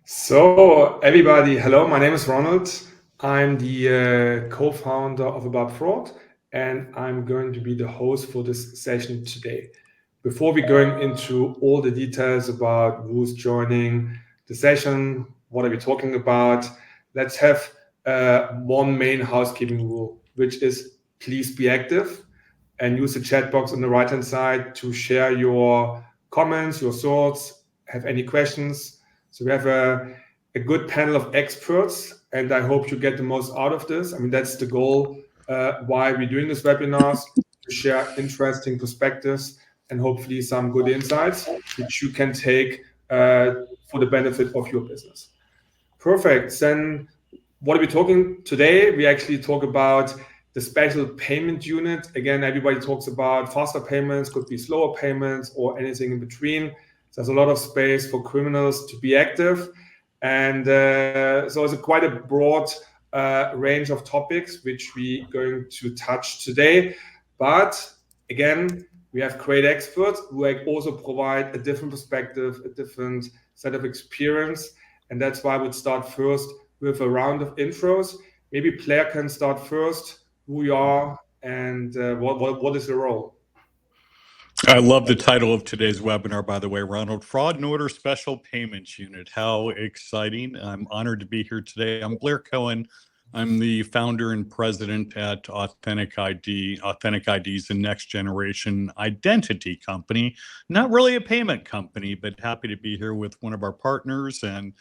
So, everybody, hello, my name is Ronald. I'm the co-founder of About Fraud, and I'm going to be the host for this session today. Before we going into all the details about who's joining the session, what are we talking about, let's have one main housekeeping rule, which is please be active and use the chat box on the right-hand side to share your comments, your thoughts, have any questions. So we have a good panel of experts, and I hope you get the most out of this. I mean, that's the goal, why we're doing this webinars, to share interesting perspectives and hopefully some good insights, which you can take for the benefit of your business. Perfect. Then what are we talking today? We actually talk about the special payment unit. Again, everybody talks about faster payments, could be slower payments or anything in between. There's a lot of space for criminals to be active. And so it's quite a broad range of topics which we're going to touch today. But again, we have great experts who also provide a different perspective, a different set of experience. And that's why I would start first with a round of intros. Maybe Blair can start first, who you are and what is your role? I love the title of today's webinar, by the way, Ronald. Fraud and Order Special Payments Unit. How exciting. I'm honored to be here today. I'm Blair Cohen. I'm the founder and president at AuthenticID. AuthenticID is a next generation identity company, not really a payment company, but happy to be here with one of our partners and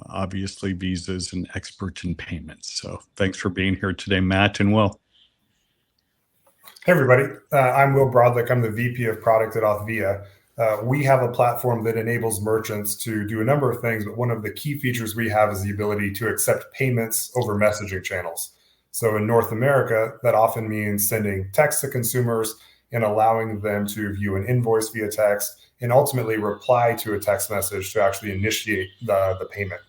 obviously Visa is an expert in payments. So thanks for being here today, Matt and Will. Hey, everybody. I'm Will Broadlick. I'm the VP of Product at Authvia. We have a platform that enables merchants to do a number of things, but one of the key features we have is the ability to accept payments over messaging channels. So in North America, that often means sending text to consumers and allowing them to view an invoice via text and ultimately reply to a text message to actually initiate the payment.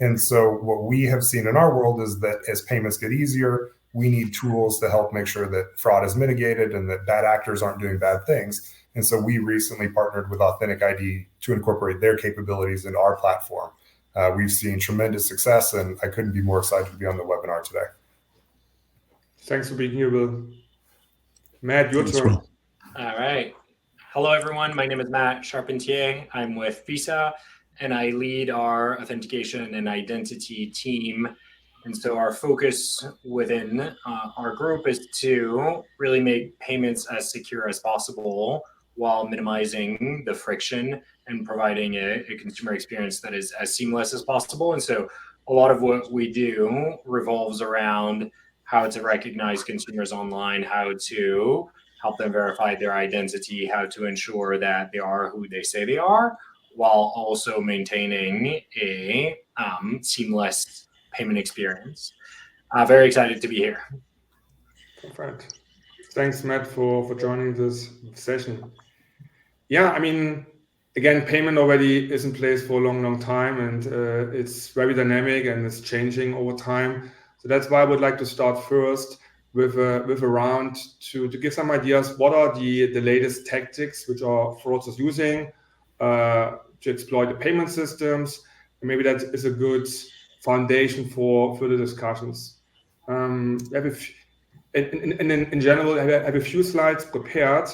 And so what we have seen in our world is that as payments get easier, we need tools to help make sure that fraud is mitigated and that bad actors aren't doing bad things. And so we recently partnered with AuthenticID to incorporate their capabilities into our platform. We've seen tremendous success, and I couldn't be more excited to be on the webinar today. Thanks for being here, Will. Matt, your turn. All right. Hello, everyone. My name is Matt Charpentier. I'm with Visa, and I lead our authentication and identity team. And so our focus within our group is to really make payments as secure as possible while minimizing the friction and providing a consumer experience that is as seamless as possible. And so a lot of what we do revolves around how to recognize consumers online, how to help them verify their identity, how to ensure that they are who they say they are, while also maintaining a seamless payment experience. Very excited to be here. Perfect. Thanks, Matt, for joining this session. Yeah, I mean, again, payment already is in place for a long time, and it's very dynamic and it's changing over time. So that's why I would like to start first with a round to give some ideas. What are the latest tactics which are fraudsters using to exploit the payment systems? And maybe that is a good foundation for further discussions. In general, I have a few slides prepared,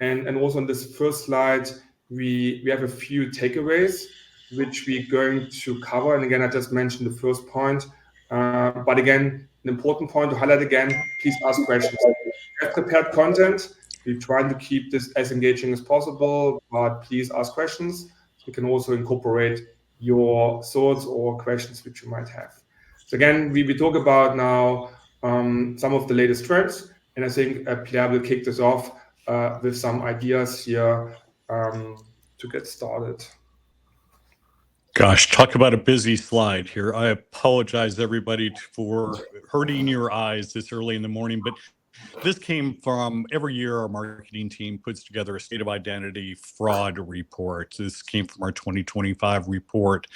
and also on this first slide, we have a few takeaways which we're going to cover. And again, I just mentioned the first point, but again, an important point to highlight again, please ask questions. We have prepared content. We're trying to keep this as engaging as possible, but please ask questions. We can also incorporate your thoughts or questions which you might have. So again, we talk about now some of the latest trends, and I think Blair will kick this off with some ideas here to get started. Gosh, talk about a busy slide here. I apologize, everybody, for hurting your eyes this early in the morning, but this came from every year our marketing team puts together a state of identity fraud report. This came from our 2025 report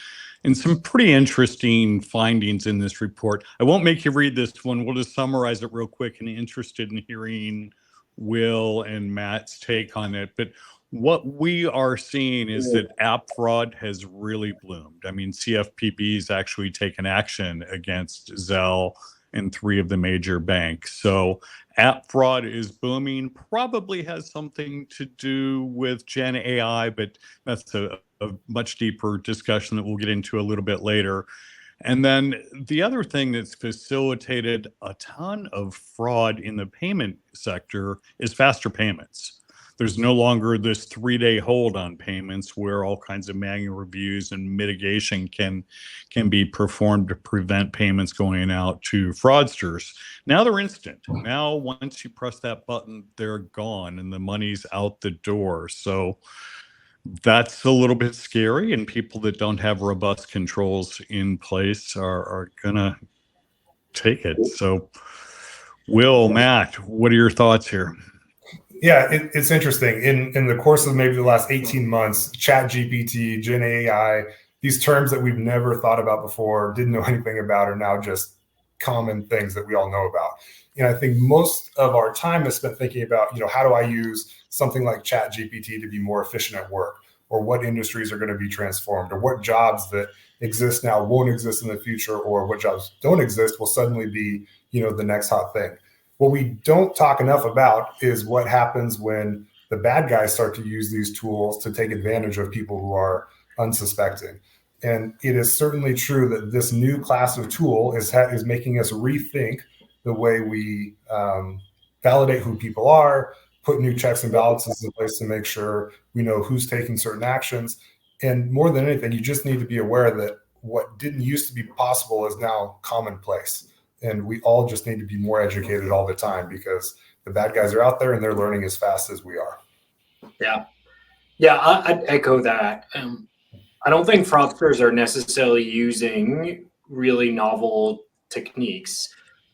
and some pretty interesting findings in this report. I won't make you read this one. We'll just summarize it real quick and interested in hearing Will and Matt's take on it. But What we are seeing is that app fraud has really bloomed. I mean, CFPB's actually taken action against Zelle and 3 of the major banks. So app fraud is booming, probably has something to do with Gen AI, but that's a much deeper discussion that we'll get into a little bit later. And then the other thing that's facilitated a ton of fraud in the payment sector is faster payments. There's no longer this 3-day hold on payments where all kinds of manual reviews and mitigation can be performed to prevent payments going out to fraudsters. Now they're instant. Now, once you press that button, they're gone and the money's out the door. So that's a little bit scary, and people that don't have robust controls in place are gonna take it. So, Will, Matt, what are your thoughts here? Yeah, it's interesting. In the course of maybe the last 18 months, Chat GPT, Gen AI, these terms that we've never thought about before, didn't know anything about, are now just common things that we all know about. And I think most of our time is spent thinking about, how do I use something like Chat GPT to be more efficient at work, or what industries are going to be transformed, or what jobs that exist now won't exist in the future, or what jobs don't exist will suddenly be, the next hot thing. What we don't talk enough about is what happens when the bad guys start to use these tools to take advantage of people who are unsuspecting. And it is certainly true that this new class of tool is making us rethink the way we validate who people are, put new checks and balances in place to make sure we know who's taking certain actions. And more than anything, you just need to be aware that what didn't used to be possible is now commonplace. And we all just need to be more educated all the time, because the bad guys are out there and they're learning as fast as we are. Yeah, I'd echo that. I don't think fraudsters are necessarily using really novel techniques.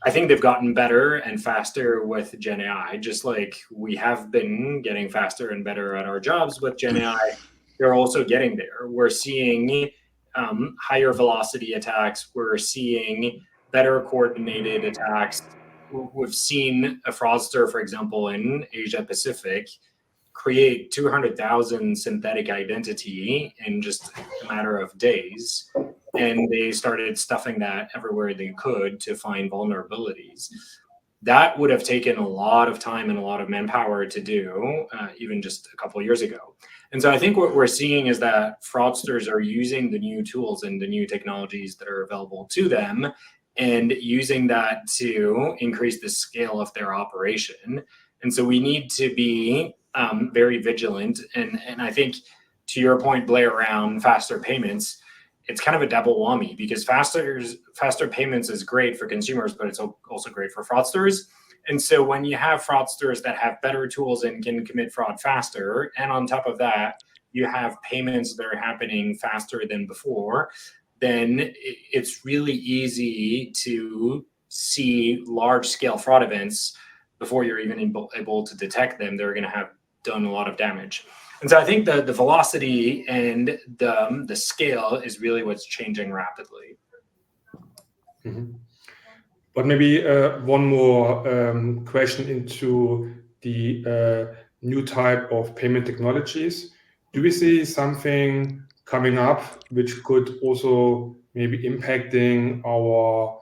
I think they've gotten better and faster with Gen AI, just like we have been getting faster and better at our jobs with Gen AI. They're also getting there. We're seeing higher velocity attacks. We're seeing better coordinated attacks. We've seen a fraudster, for example, in Asia Pacific, create 200,000 synthetic identity in just a matter of days. And they started stuffing that everywhere they could to find vulnerabilities. That would have taken a lot of time and a lot of manpower to do, even just a couple of years ago. And so I think what we're seeing is that fraudsters are using the new tools and the new technologies that are available to them, and using that to increase the scale of their operation. And so we need to be very vigilant. And I think, to your point, Blair, around faster payments, it's kind of a double whammy, because faster payments is great for consumers, but it's also great for fraudsters. And so when you have fraudsters that have better tools and can commit fraud faster, and on top of that, you have payments that are happening faster than before, then it's really easy to see large-scale fraud events before you're even able to detect them. They're going to have done a lot of damage. And so I think the velocity and the scale is really what's changing rapidly. Mm-hmm. But maybe one more question into the new type of payment technologies. Do we see something coming up which could also maybe impacting our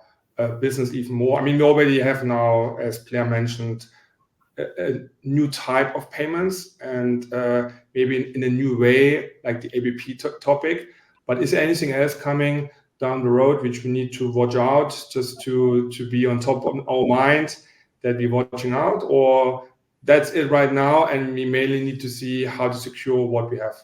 business even more? I mean, we already have now, as Blair mentioned, a new type of payments, and maybe in a new way, like the ABP topic. But is there anything else coming down the road which we need to watch out, just to be on top of our mind, that we're watching out? Or that's it right now, and we mainly need to see how to secure what we have?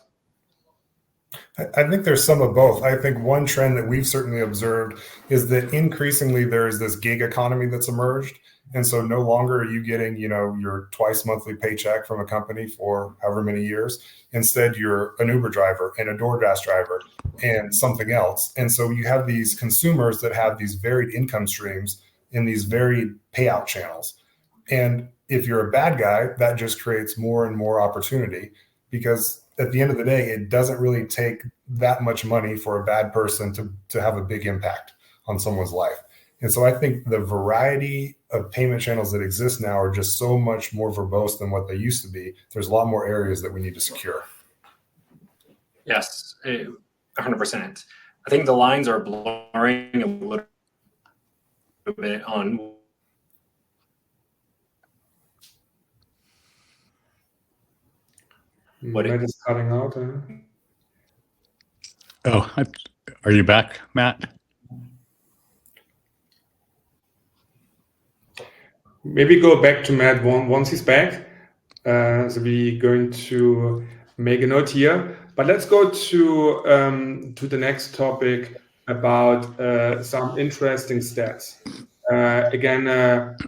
I think there's some of both. I think one trend that we've certainly observed is that increasingly there is this gig economy that's emerged. And so no longer are you getting, your twice monthly paycheck from a company for however many years. Instead, you're an Uber driver and a DoorDash driver and something else. And so you have these consumers that have these varied income streams in these varied payout channels. And if you're a bad guy, that just creates more and more opportunity, because at the end of the day, it doesn't really take that much money for a bad person to have a big impact on someone's life. And so I think the variety of payment channels that exist now are just so much more verbose than what they used to be. There's a lot more areas that we need to secure. Yes, 100%. I think the lines are blurring a little bit on what Matt is cutting out. Are you back, Matt? Maybe go back to Matt once he's back. So we're going to make a note here. But let's go to the next topic about some interesting stats. Again,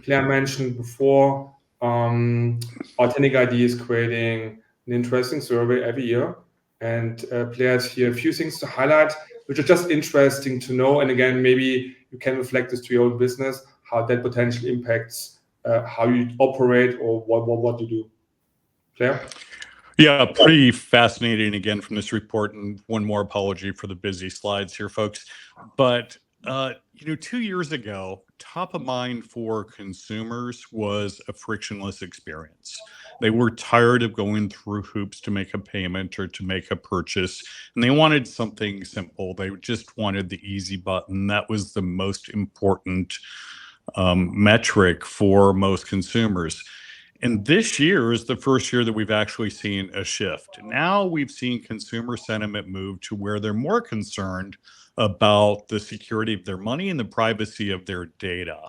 Blair mentioned before, AuthenticID is creating an interesting survey every year. And Blair's here a few things to highlight, which are just interesting to know. And again, maybe you can reflect this to your own business, how that potentially impacts how you operate or what you do. Blair? Yeah, pretty fascinating again from this report, and one more apology for the busy slides here, folks. But 2 years ago, top of mind for consumers was a frictionless experience. They were tired of going through hoops to make a payment or to make a purchase, and they wanted something simple. They just wanted the easy button. That was the most important metric for most consumers. And this year is the first year that we've actually seen a shift. Now we've seen consumer sentiment move to where they're more concerned about the security of their money and the privacy of their data.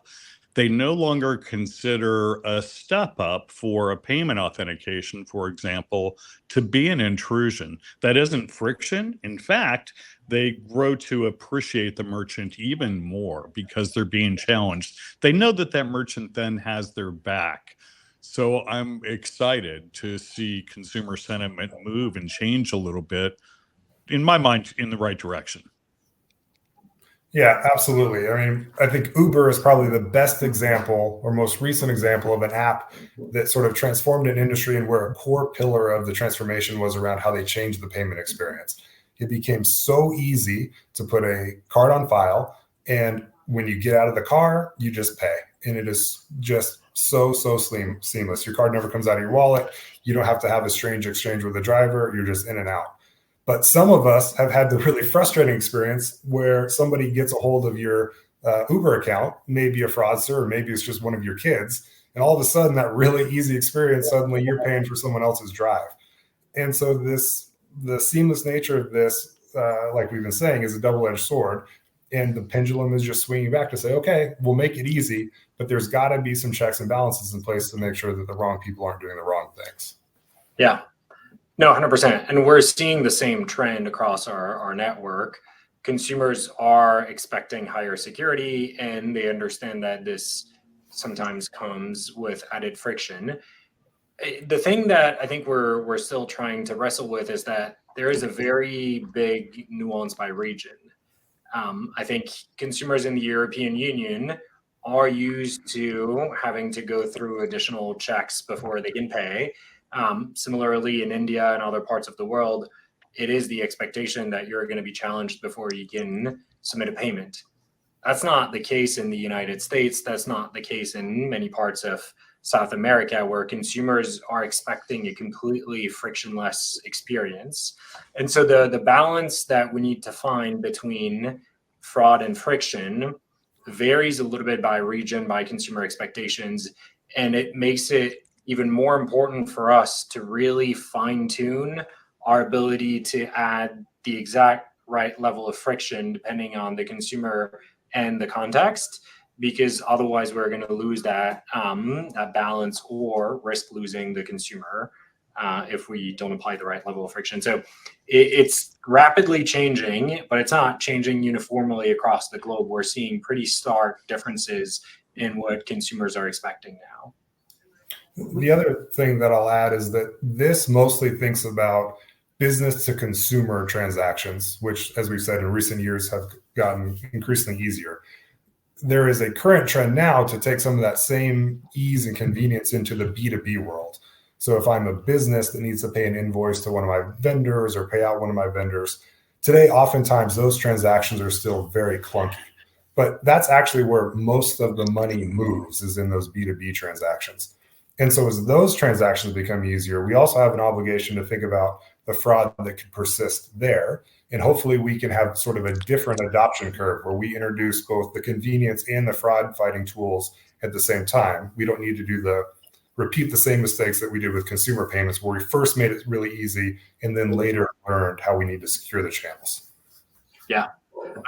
They no longer consider a step up for a payment authentication, for example, to be an intrusion. That isn't friction. In fact, they grow to appreciate the merchant even more because they're being challenged. They know that that merchant then has their back. So I'm excited to see consumer sentiment move and change a little bit, in my mind, in the right direction. Yeah, absolutely. I mean, I think Uber is probably the best example or most recent example of an app that sort of transformed an industry, and where a core pillar of the transformation was around how they changed the payment experience. It became so easy to put a card on file, and when you get out of the car, you just pay. And it is just so seamless. Your card never comes out of your wallet. You don't have to have a strange exchange with the driver. You're just in and out. But some of us have had the really frustrating experience where somebody gets a hold of your Uber account, maybe a fraudster, or maybe it's just one of your kids. And all of a sudden, that really easy experience, suddenly you're paying for someone else's drive. And so the seamless nature of this, like we've been saying, is a double-edged sword. And the pendulum is just swinging back to say, okay, we'll make it easy, but there's got to be some checks and balances in place to make sure that the wrong people aren't doing the wrong things. Yeah, no, 100%. And we're seeing the same trend across our network. Consumers are expecting higher security, and they understand that this sometimes comes with added friction. The thing that I think we're still trying to wrestle with is that there is a very big nuance by region. I think consumers in the European Union are used to having to go through additional checks before they can pay. Similarly, in India and other parts of the world, it is the expectation that you're going to be challenged before you can submit a payment. That's not the case in the United States. That's not the case in many parts of South America, where consumers are expecting a completely frictionless experience. And so the balance that we need to find between fraud and friction varies a little bit by region, by consumer expectations, and it makes it even more important for us to really fine-tune our ability to add the exact right level of friction depending on the consumer and the context, because otherwise we're going to lose that balance or risk losing the consumer if we don't apply the right level of friction. So it's rapidly changing, but it's not changing uniformly across the globe. We're seeing pretty stark differences in what consumers are expecting now. The other thing that I'll add is that this mostly thinks about business to consumer transactions, which, as we've said, in recent years have gotten increasingly easier. There is a current trend now to take some of that same ease and convenience into the B2B world. So if I'm a business that needs to pay an invoice to one of my vendors or pay out one of my vendors, today, oftentimes those transactions are still very clunky. But that's actually where most of the money moves, is in those B2B transactions. And so as those transactions become easier, we also have an obligation to think about the fraud that could persist there. And hopefully we can have sort of a different adoption curve where we introduce both the convenience and the fraud fighting tools at the same time. We don't need to repeat the same mistakes that we did with consumer payments, where we first made it really easy and then later learned how we need to secure the channels. Yeah,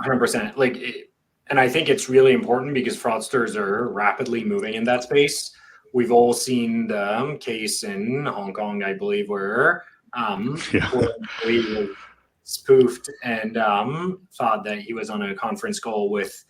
100%. And I think it's really important because fraudsters are rapidly moving in that space. We've all seen the case in Hong Kong, I believe, where employee was spoofed and thought that he was on a conference call with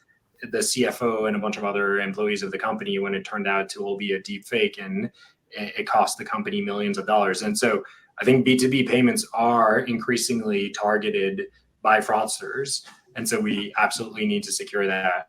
the CFO and a bunch of other employees of the company, when it turned out to all be a deep fake, and it cost the company millions of dollars. And so I think B2B payments are increasingly targeted by fraudsters. And so we absolutely need to secure that.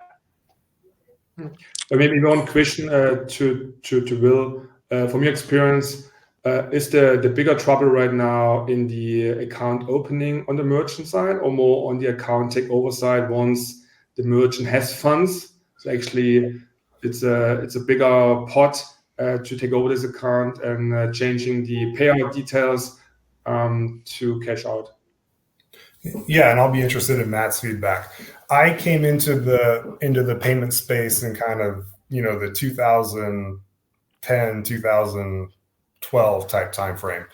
Maybe one question to Will. From your experience, is the bigger trouble right now in the account opening on the merchant side, or more on the account takeover side once the merchant has funds? So actually, it's a bigger pot to take over this account and changing the payout details to cash out. Yeah, and I'll be interested in Matt's feedback. I came into the payment space in kind of, the 2010, 2012 type time frame.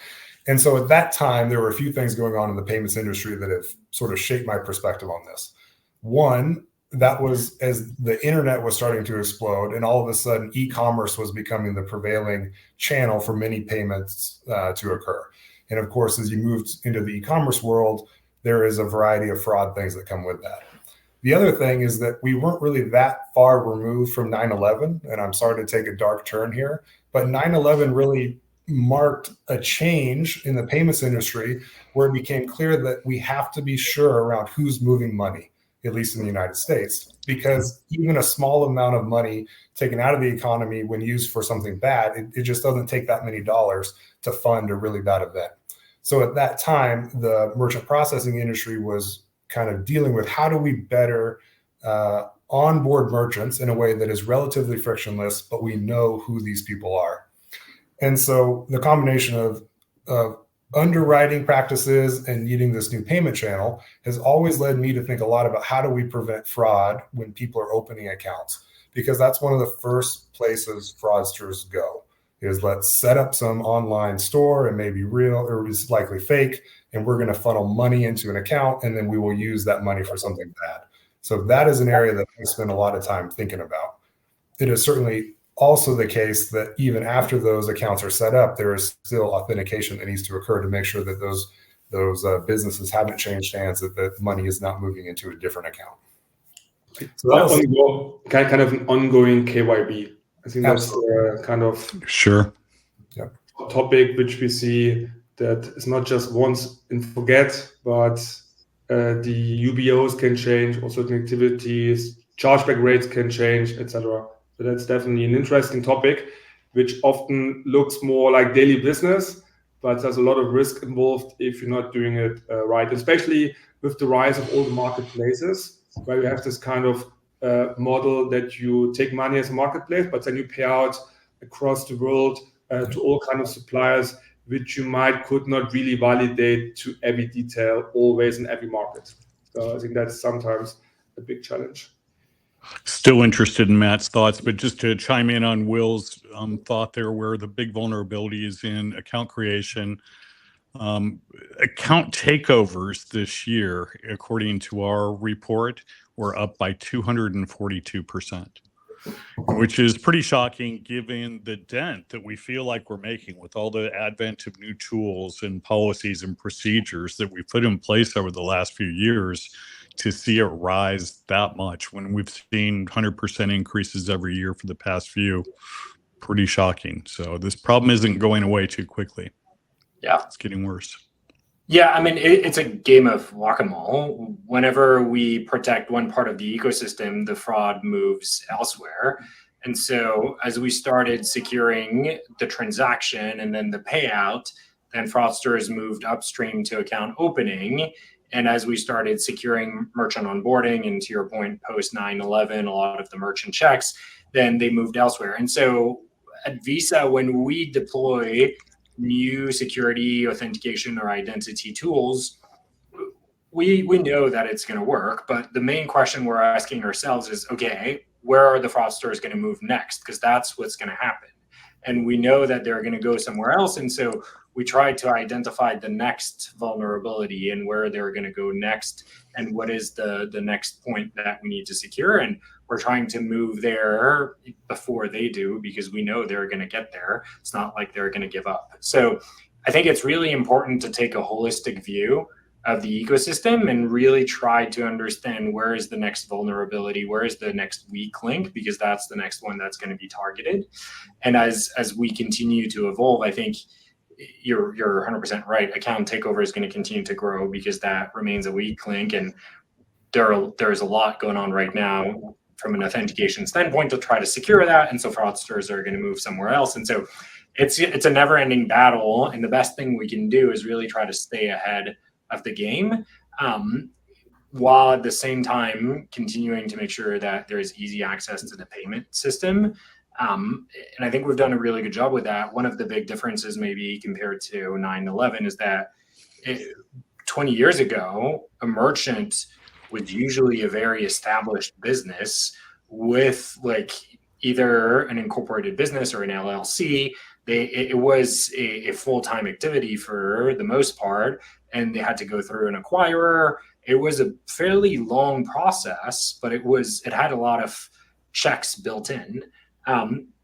And so at that time, there were a few things going on in the payments industry that have sort of shaped my perspective on this. One, that was as the internet was starting to explode, and all of a sudden e-commerce was becoming the prevailing channel for many payments to occur. And of course, as you moved into the e-commerce world, there is a variety of fraud things that come with that. The other thing is that we weren't really that far removed from 9/11, and I'm sorry to take a dark turn here, but 9/11 really marked a change in the payments industry where it became clear that we have to be sure around who's moving money, at least in the United States, because even a small amount of money taken out of the economy when used for something bad, it just doesn't take that many dollars to fund a really bad event. So at that time, the merchant processing industry was kind of dealing with how do we better onboard merchants in a way that is relatively frictionless, but we know who these people are. And so the combination of underwriting practices and needing this new payment channel has always led me to think a lot about how do we prevent fraud when people are opening accounts, because that's one of the first places fraudsters go. Is let's set up some online store, and maybe real or is likely fake, and we're going to funnel money into an account, and then we will use that money for something bad. So that is an area that I spend a lot of time thinking about. It is certainly also the case that even after those accounts are set up, there is still authentication that needs to occur to make sure that those businesses haven't changed hands, that the money is not moving into a different account. So that's kind of an ongoing KYB. I think that's kind of topic which we see that is not just once and forget, but the UBOs can change, or certain activities, chargeback rates can change, etc. So that's definitely an interesting topic, which often looks more like daily business, but there's a lot of risk involved if you're not doing it right, especially with the rise of all the marketplaces, where you have this kind of model that you take money as a marketplace, but then you pay out across the world to all kinds of suppliers, which you could not really validate to every detail always in every market. So I think that's sometimes a big challenge. Still interested in Matt's thoughts, but just to chime in on Will's thought there, where the big vulnerability is in account creation. Account takeovers this year, according to our report, were up by 242%, which is pretty shocking given the dent that we feel like we're making with all the advent of new tools and policies and procedures that we put in place over the last few years. To see it rise that much when we've seen 100% increases every year for the past few, pretty shocking. So this problem isn't going away too quickly. Yeah, it's getting worse. Yeah, I mean, it's a game of whack-a-mole. Whenever we protect one part of the ecosystem, the fraud moves elsewhere. And so as we started securing the transaction and then the payout, then fraudsters moved upstream to account opening. And as we started securing merchant onboarding, and to your point, post 9/11, a lot of the merchant checks, then they moved elsewhere. And so at Visa, when we deploy new security, authentication, or identity tools, we know that it's going to work. But the main question we're asking ourselves is, okay, where are the fraudsters going to move next? Because that's what's going to happen. And we know that they're going to go somewhere else. And so we tried to identify the next vulnerability and where they're going to go next, and what is the next point that we need to secure. And we're trying to move there before they do, because we know they're going to get there. It's not like they're going to give up. So I think it's really important to take a holistic view of the ecosystem and really try to understand where is the next vulnerability, where is the next weak link, because that's the next one that's going to be targeted. And as we continue to evolve, I think you're 100% right. Account takeover is going to continue to grow because that remains a weak link, and there's a lot going on right now from an authentication standpoint to try to secure that, and so fraudsters are going to move somewhere else. And so it's a never-ending battle, and the best thing we can do is really try to stay ahead of the game, while at the same time continuing to make sure that there is easy access to the payment system. And I think we've done a really good job with that. One of the big differences maybe compared to 9/11 is that 20 years ago, a merchant was usually a very established business with like either an incorporated business or an LLC. It was a full-time activity for the most part, and they had to go through an acquirer. It was a fairly long process, but it had a lot of checks built in.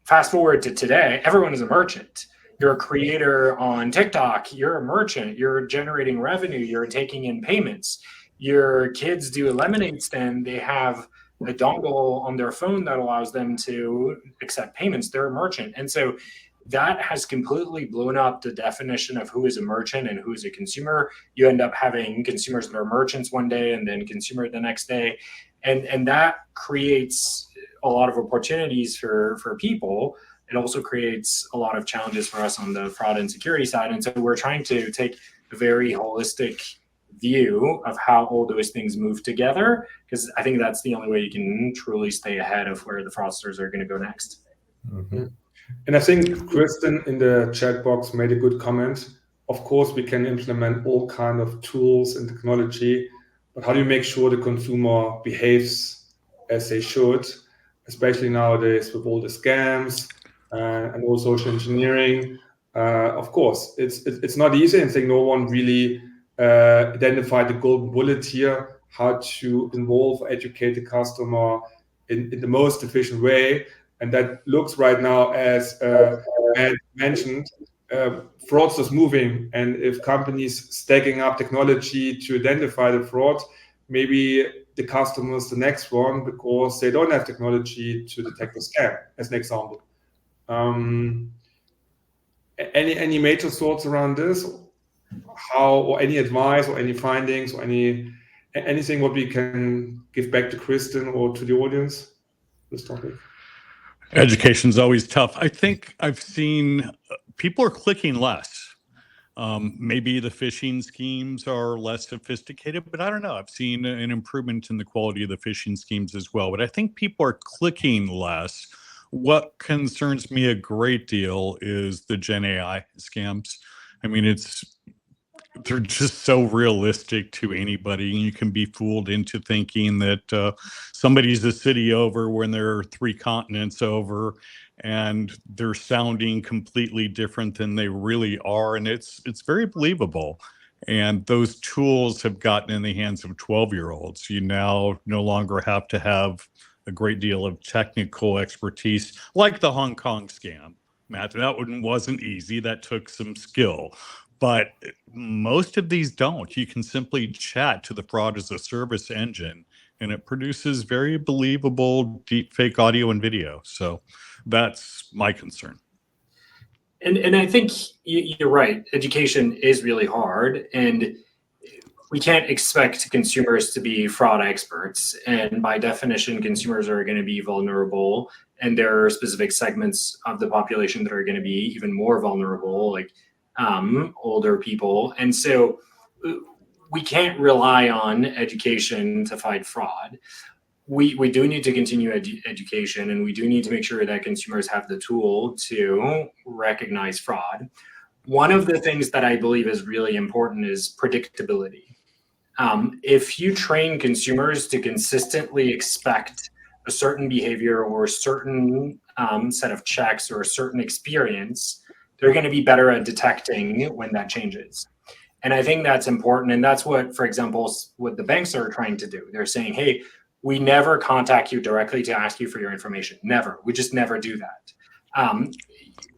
Fast forward to today, everyone is a merchant. You're a creator on TikTok, you're a merchant, you're generating revenue, you're taking in payments. Your kids do a lemonade stand, they have a dongle on their phone that allows them to accept payments, they're a merchant. And so that has completely blown up the definition of who is a merchant and who is a consumer. You end up having consumers that are merchants one day and then consumer the next day. And that creates a lot of opportunities for people. It also creates a lot of challenges for us on the fraud and security side. And so we're trying to take a very holistic view of how all those things move together, because I think that's the only way you can truly stay ahead of where the fraudsters are going to go next. Mm-hmm. And I think Kristen in the chat box made a good comment. Of course, we can implement all kinds of tools and technology, but how do you make sure the consumer behaves as they should, especially nowadays with all the scams and all social engineering? Of course, it's not easy. I think no one really identified the golden bullet here, how to involve, educate the customer in the most efficient way. And that looks right now, as Ed mentioned, fraudsters moving. And if companies stacking up technology to identify the fraud, maybe the customer is the next one because they don't have technology to detect a scam, as an example. Any major thoughts around this? How, or any advice or any findings or anything what we can give back to Kristen or to the audience, this topic? Education's always tough. I think I've seen people are clicking less. Maybe the phishing schemes are less sophisticated, but I don't know. I've seen an improvement in the quality of the phishing schemes as well. But I think people are clicking less. What concerns me a great deal is the Gen AI scams. I mean, they're just so realistic to anybody. You can be fooled into thinking that somebody's a city over when they're 3 continents over, and they're sounding completely different than they really are. And it's very believable. And those tools have gotten in the hands of 12-year-olds. You now no longer have to have a great deal of technical expertise, like the Hong Kong scam. Matt, that one wasn't easy. That took some skill. But most of these don't. You can simply chat to the fraud as a service engine, and it produces very believable deep fake audio and video. So that's my concern. And I think you're right. Education is really hard, and we can't expect consumers to be fraud experts. And by definition, consumers are going to be vulnerable, and there are specific segments of the population that are going to be even more vulnerable, like older people. And so we can't rely on education to fight fraud. We do need to continue education, and we do need to make sure that consumers have the tool to recognize fraud. One of the things that I believe is really important is predictability. If you train consumers to consistently expect a certain behavior or a certain set of checks or a certain experience, they're going to be better at detecting when that changes. And I think that's important. And that's what, for example, what the banks are trying to do. They're saying, hey, we never contact you directly to ask you for your information. Never. We just never do that.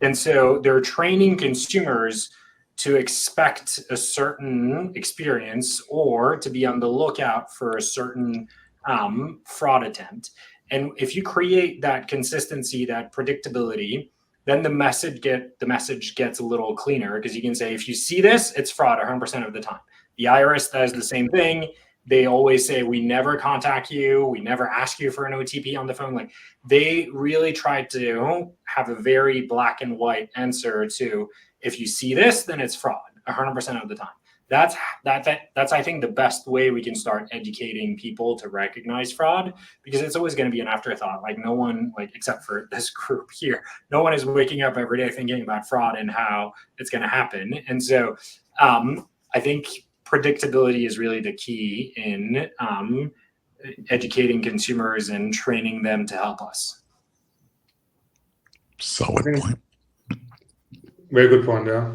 And so they're training consumers to expect a certain experience or to be on the lookout for a certain fraud attempt. And if you create that consistency, that predictability, then the message gets a little cleaner, because you can say, if you see this, it's fraud 100% of the time. The IRS does the same thing. They always say, we never contact you. We never ask you for an OTP on the phone. Like, they really try to have a very black and white answer to, if you see this, then it's fraud 100% of the time. That's I think the best way we can start educating people to recognize fraud, because it's always going to be an afterthought. Like, no one, like, except for this group here, no one is waking up every day thinking about fraud and how it's going to happen. And so I think predictability is really the key in educating consumers and training them to help us. Solid point. Very good point, yeah.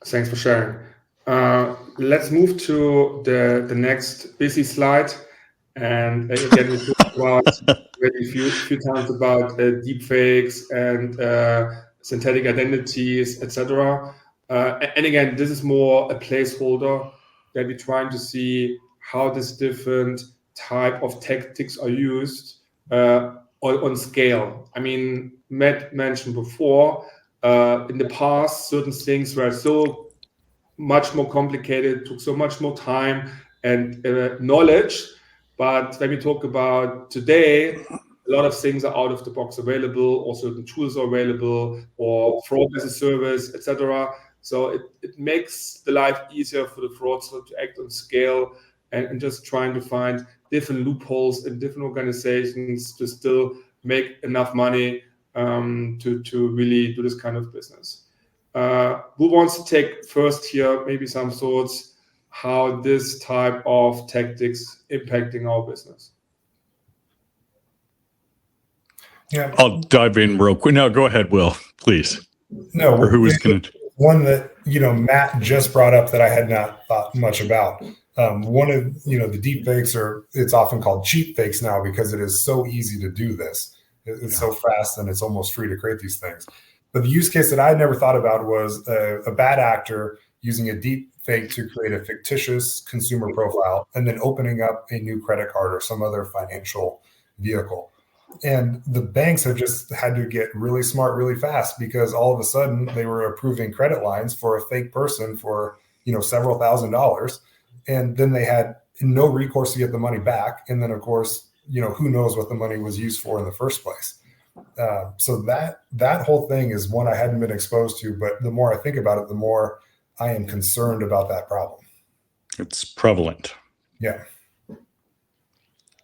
Thanks for sharing. Let's move to the next busy slide. And again, we talked about a few times about deepfakes and synthetic identities, etc. And again, this is more a placeholder that we're trying to see how these different type of tactics are used on scale. I mean, Matt mentioned before, in the past, certain things were so much more complicated, took so much more time and knowledge. But when we talk about today, a lot of things are out of the box available, or certain tools are available, or fraud as a service, etc. So it makes the life easier for the fraudster to act on scale and just trying to find different loopholes in different organizations to still make enough money to really do this kind of business. Who wants to take first here, maybe some thoughts how this type of tactics impacting our business? Yeah, I'll dive in real quick. No, go ahead, Will, please. No, or who was going to? One that, Matt just brought up that I had not thought much about. One of, the deep fakes, or it's often called cheap fakes now, because it is so easy to do this. It's so fast and it's almost free to create these things. But the use case that I never thought about was a bad actor using a deep fake to create a fictitious consumer profile and then opening up a new credit card or some other financial vehicle. And the banks have just had to get really smart really fast, because all of a sudden they were approving credit lines for a fake person for, several $1,000s. And then they had no recourse to get the money back. And then, of course, who knows what the money was used for in the first place. So that whole thing is one I hadn't been exposed to. But the more I think about it, the more I am concerned about that problem. It's prevalent. Yeah.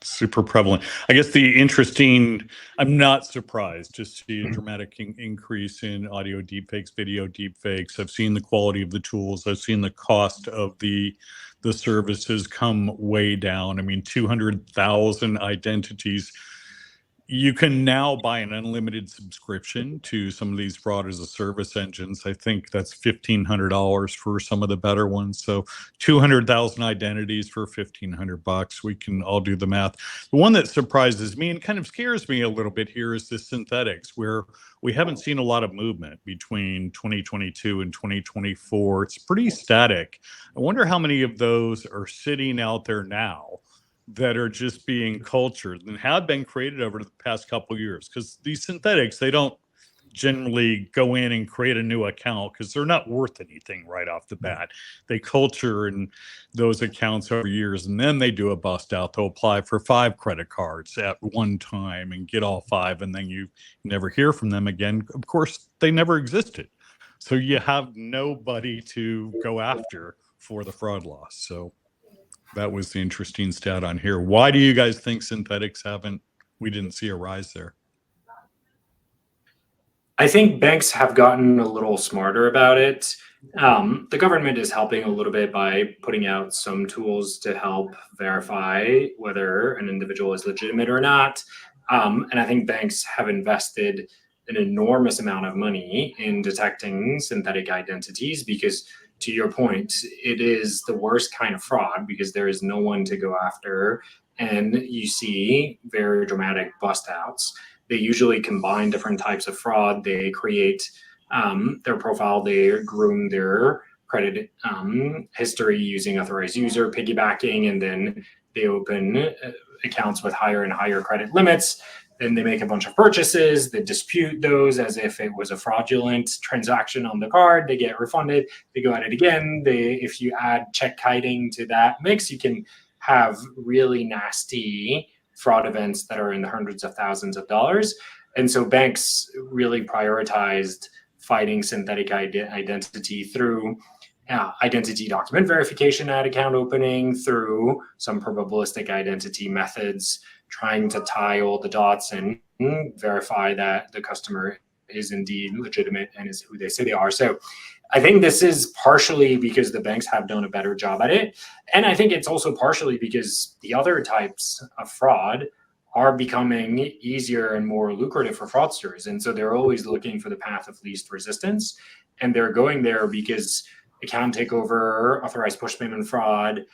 Super prevalent. I guess I'm not surprised to see a dramatic increase in audio deepfakes, video deepfakes. I've seen the quality of the tools. I've seen the cost of the services come way down. I mean, 200,000 identities. You can now buy an unlimited subscription to some of these fraud as a service engines. I think that's $1,500 for some of the better ones. So 200,000 identities for $1,500. We can all do the math. The one that surprises me and kind of scares me a little bit here is the synthetics, where we haven't seen a lot of movement between 2022 and 2024. It's pretty static. I wonder how many of those are sitting out there now that are just being cultured and have been created over the past couple of years. Because these synthetics, they don't generally go in and create a new account because they're not worth anything right off the bat. They culture in those accounts over years, and then they do a bust out. They'll apply for 5 credit cards at one time and get all 5, and then you never hear from them again. Of course, they never existed. So you have nobody to go after for the fraud loss. So that was the interesting stat on here. Why do you guys think synthetics we didn't see a rise there? I think banks have gotten a little smarter about it. The government is helping a little bit by putting out some tools to help verify whether an individual is legitimate or not. And I think banks have invested an enormous amount of money in detecting synthetic identities because, to your point, it is the worst kind of fraud because there is no one to go after. And you see very dramatic bust outs. They usually combine different types of fraud. They create their profile, they groom their credit history using authorized user piggybacking, and then they open accounts with higher and higher credit limits. Then they make a bunch of purchases, they dispute those as if it was a fraudulent transaction on the card, they get refunded, they go at it again. If you add check kiting to that mix, you can have really nasty fraud events that are in the hundreds of thousands of dollars. And so banks really prioritized fighting synthetic identity through identity document verification at account opening, through some probabilistic identity methods, trying to tie all the dots and verify that the customer is indeed legitimate and is who they say they are. So I think this is partially because the banks have done a better job at it. And I think it's also partially because the other types of fraud are becoming easier and more lucrative for fraudsters. And so they're always looking for the path of least resistance. And they're going there because account takeover, authorized push payment fraud,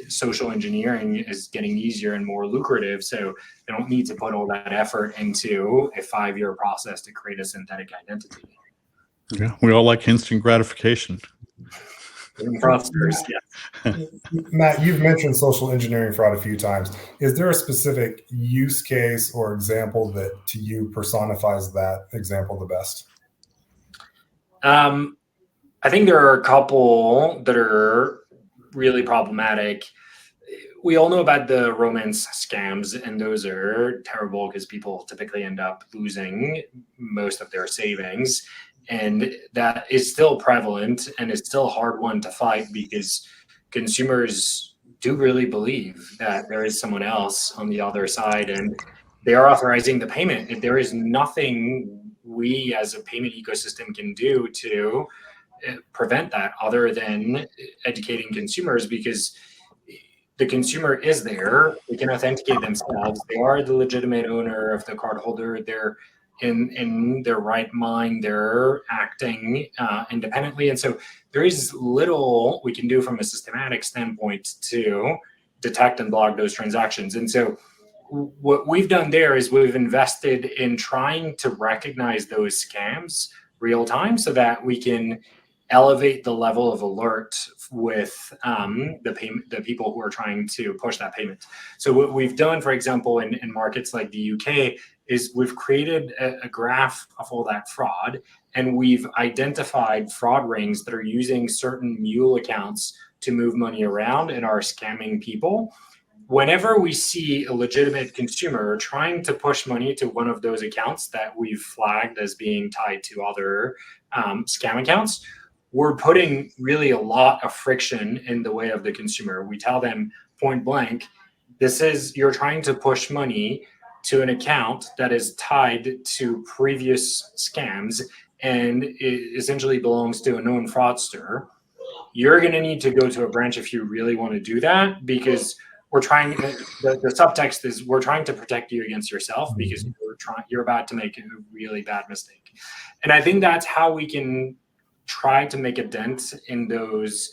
social engineering is getting easier and more lucrative. So they don't need to put all that effort into a 5-year process to create a synthetic identity. Yeah, we all like instant gratification. Fraudsters, yeah. Matt, you've mentioned social engineering fraud a few times. Is there a specific use case or example that to you personifies that example the best? I think there are a couple that are really problematic. We all know about the romance scams, and those are terrible because people typically end up losing most of their savings. And that is still prevalent, and it's still a hard one to fight because consumers do really believe that there is someone else on the other side and they are authorizing the payment. If there is nothing we as a payment ecosystem can do to prevent that other than educating consumers, because the consumer is there, they can authenticate themselves, they are the legitimate owner of the cardholder, they're in their right mind, they're acting independently. And so there is little we can do from a systematic standpoint to detect and block those transactions. And so what we've done there is we've invested in trying to recognize those scams real time so that we can elevate the level of alert with the people who are trying to push that payment. So what we've done, for example, in markets like the UK, is we've created a graph of all that fraud, and we've identified fraud rings that are using certain mule accounts to move money around and are scamming people. Whenever we see a legitimate consumer trying to push money to one of those accounts that we've flagged as being tied to other scam accounts, we're putting really a lot of friction in the way of the consumer. We tell them point blank, you're trying to push money to an account that is tied to previous scams and it essentially belongs to a known fraudster. You're going to need to go to a branch if you really want to do that, because we're trying, the subtext is we're trying to protect you against yourself because you're about to make a really bad mistake. And I think that's how we can try to make a dent in those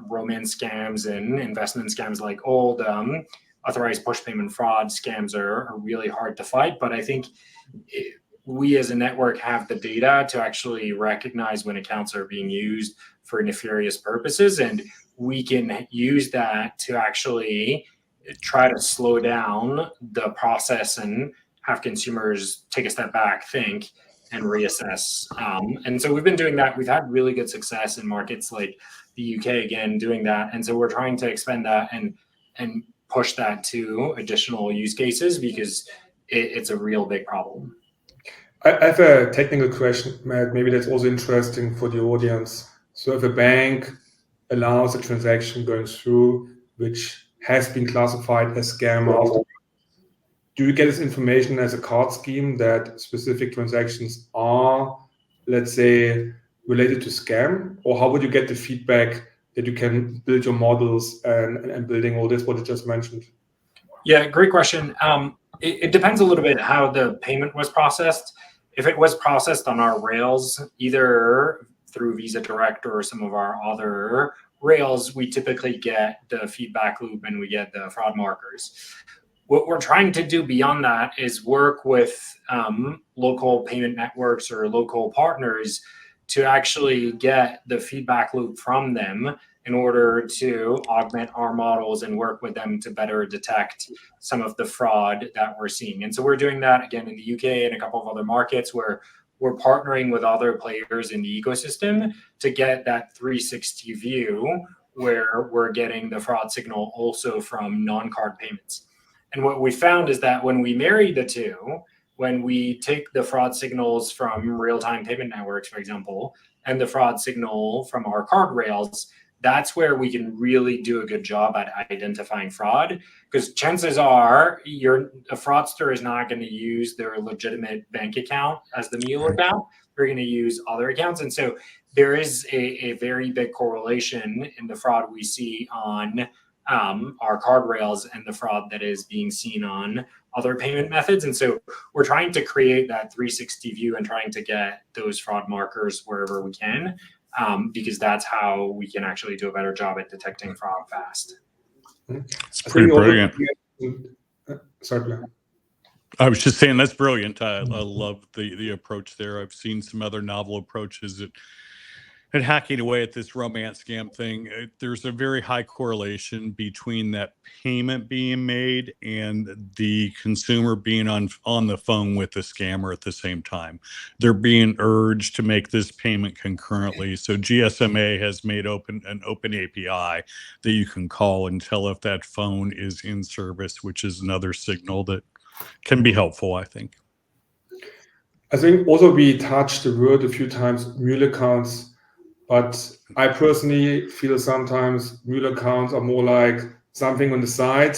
romance scams and investment scams. Like old authorized push payment fraud scams are really hard to fight. But I think we as a network have the data to actually recognize when accounts are being used for nefarious purposes. And we can use that to actually try to slow down the process and have consumers take a step back, think, and reassess. And so we've been doing that. We've had really good success in markets like the UK, again, doing that. And so we're trying to expand that and push that to additional use cases because it's a real big problem. I have a technical question, Matt. Maybe that's also interesting for the audience. So if a bank allows a transaction going through which has been classified as scam after. Do you get this information as a card scheme that specific transactions are, let's say, related to scam? Or how would you get the feedback that you can build your models and building all this, what you just mentioned? Yeah, great question. It depends a little bit how the payment was processed. If it was processed on our rails, either through Visa Direct or some of our other rails, we typically get the feedback loop and we get the fraud markers. What we're trying to do beyond that is work with local payment networks or local partners to actually get the feedback loop from them in order to augment our models and work with them to better detect some of the fraud that we're seeing. And so we're doing that again in the UK and a couple of other markets where we're partnering with other players in the ecosystem to get that 360 view where we're getting the fraud signal also from non-card payments. And what we found is that when we marry the two, when we take the fraud signals from real-time payment networks, for example, and the fraud signal from our card rails, that's where we can really do a good job at identifying fraud, because chances are a fraudster is not going to use their legitimate bank account as the mule account. They're going to use other accounts. And so there is a very big correlation in the fraud we see on our card rails and the fraud that is being seen on other payment methods. And so we're trying to create that 360 view and trying to get those fraud markers wherever we can, because that's how we can actually do a better job at detecting fraud fast. It's pretty brilliant. Sorry, Blair. I was just saying that's brilliant. I love the approach there. I've seen some other novel approaches at hacking away at this romance scam thing. There's a very high correlation between that payment being made and the consumer being on the phone with the scammer at the same time. They're being urged to make this payment concurrently. So GSMA has made an open API that you can call and tell if that phone is in service, which is another signal that can be helpful, I think. I think also we touched the word a few times, mule accounts. But I personally feel sometimes mule accounts are more like something on the side.